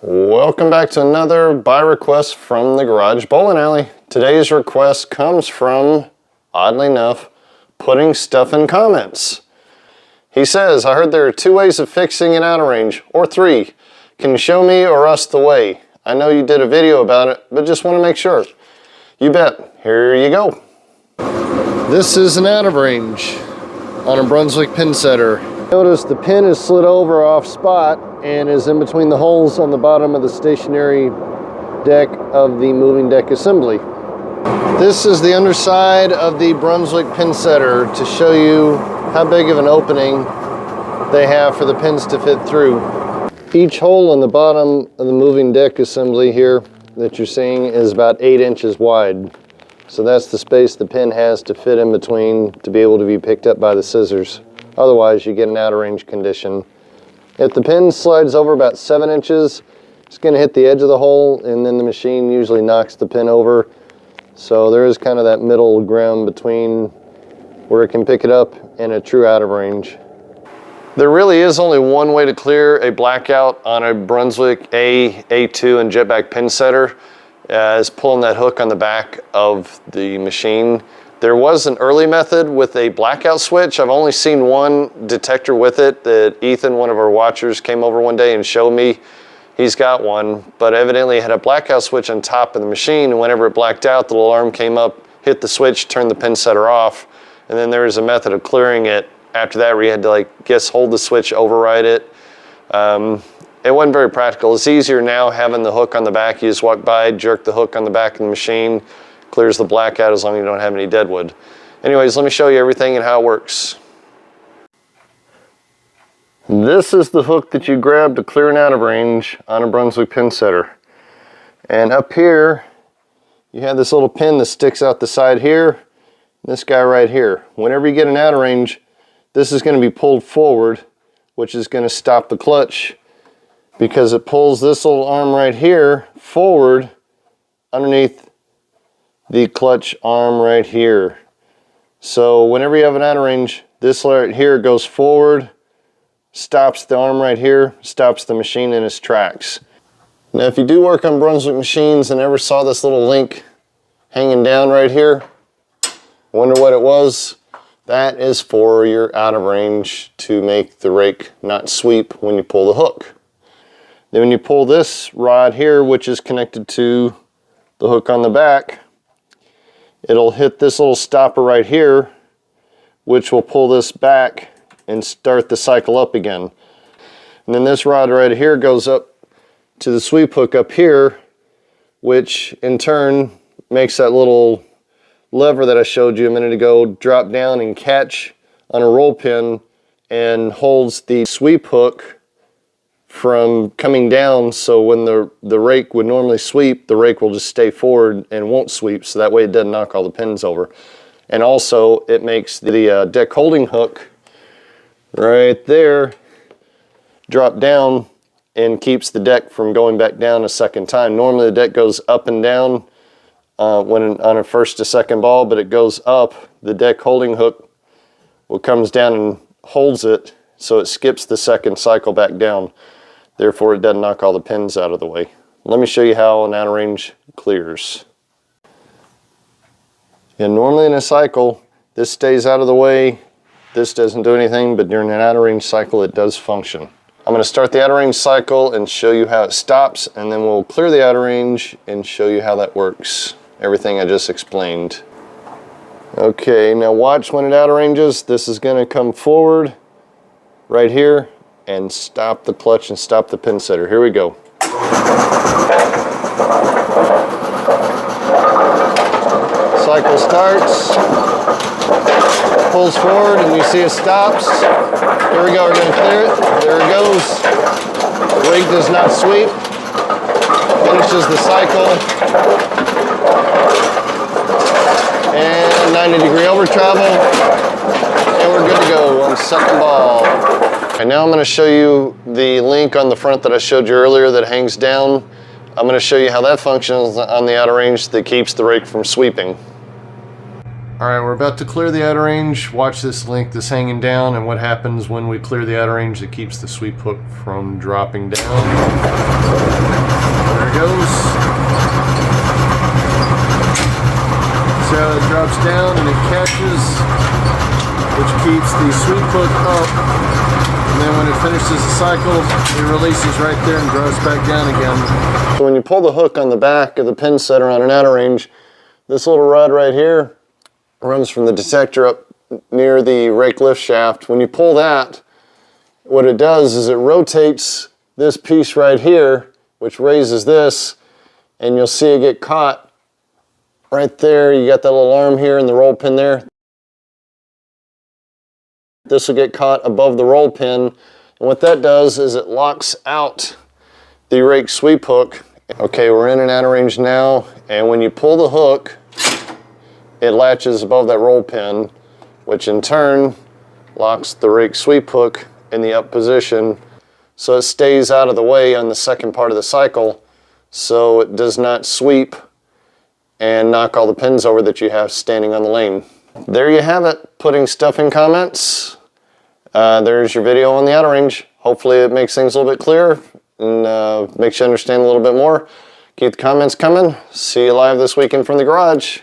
Welcome back to another buy request from the Garage Bowling Alley. Today's request comes from, oddly enough, Putting Stuff in Comments. He says, I heard there are 2 ways of fixing an out of range, or 3. Can you show me or us the way? I know you did a video about it, but just want to make sure. You bet. Here you go. This is an out of range on a Brunswick pin setter. Notice the pin is slid over off spot and is in between the holes on the bottom of the stationary deck of the moving deck assembly. This is the underside of the Brunswick pin setter to show you how big of an opening they have for the pins to fit through. Each hole on the bottom of the moving deck assembly here that you're seeing is about 8 inches wide. So that's the space the pin has to fit in between to be able to be picked up by the scissors. Otherwise, you get an out of range condition. If the pin slides over about 7 inches, it's going to hit the edge of the hole, and then the machine usually knocks the pin over. So there is kind of that middle ground between where it can pick it up and a true out of range. There really is only one way to clear a blackout on a Brunswick A, A2 and jetback pin setter, is pulling that hook on the back of the machine. There was an early method with a blackout switch. I've only seen one detector with it that Ethan, one of our watchers, came over one day and showed me. He's got one, but evidently it had a blackout switch on top of the machine, and whenever it blacked out, the little alarm came up, hit the switch, turned the pin setter off, and then there was a method of clearing it after that where you had to hold the switch, override it. It wasn't very practical. It's easier now having the hook on the back. You just walk by, jerk the hook on the back of the machine, clears the blackout as long as you don't have any deadwood. Anyways, let me show you everything and how it works. This is the hook that you grab to clear an out of range on a Brunswick pin setter. And up here, you have this little pin that sticks out the side here, this guy right here. Whenever you get an out of range, this is going to be pulled forward, which is going to stop the clutch because it pulls this little arm right here forward underneath the clutch arm right here. So whenever you have an out of range, this right here goes forward, stops the arm right here, stops the machine in its tracks. Now if you do work on Brunswick machines and ever saw this little link hanging down right here, wonder what it was? That is for your out of range to make the rake not sweep when you pull the hook. Then when you pull this rod here, which is connected to the hook on the back, it'll hit this little stopper right here, which will pull this back and start the cycle up again. And then this rod right here goes up to the sweep hook up here, which in turn makes that little lever that I showed you a minute ago drop down and catch on a roll pin and holds the sweep hook from coming down, so when the rake would normally sweep, the rake will just stay forward and won't sweep, so that way it doesn't knock all the pins over. And also it makes the deck holding hook right there drop down and keeps the deck from going back down a second time. Normally the deck goes up and down when on a first to second ball, but it goes up. The deck holding hook comes down and holds it, so it skips the second cycle back down. Therefore, it doesn't knock all the pins out of the way. Let me show you how an out of range clears. And normally in a cycle, this stays out of the way. This doesn't do anything, but during an out of range cycle, it does function. I'm going to start the out of range cycle and show you how it stops, and then we'll clear the out of range and show you how that works. Everything I just explained. Okay, now watch when it out of ranges. This is going to come forward right here and stop the clutch and stop the pin setter. Here we go. Cycle starts, pulls forward, and you see it stops. Here we go, we're going to clear it. There it goes. The rake does not sweep. Finishes the cycle. And 90-degree over travel. And we're good to go on second ball. And now I'm going to show you the link on the front that I showed you earlier that hangs down. I'm going to show you how that functions on the out of range that keeps the rake from sweeping. All right, we're about to clear the outer range. Watch this link that's hanging down and what happens when we clear the outer range that keeps the sweep hook from dropping down. There it goes. So it drops down and it catches, which keeps the sweep hook up. And then when it finishes the cycle, it releases right there and drops back down again. So when you pull the hook on the back of the pin setter on an outer range, this little rod right here runs from the detector up near the rake lift shaft. When you pull that, what it does is it rotates this piece right here, which raises this, and you'll see it get caught right there. You got that little arm here and the roll pin there. This will get caught above the roll pin, and what that does is it locks out the rake sweep hook. Okay, we're in an outer range now, and when you pull the hook, it latches above that roll pin, which in turn locks the rake sweep hook in the up position, so it stays out of the way on the second part of the cycle, so it does not sweep and knock all the pins over that you have standing on the lane. There you have it, putting stuff in comments. There's your video on the outer range. Hopefully it makes things a little bit clearer and makes you understand a little bit more. Keep the comments coming. See you live this weekend from the garage.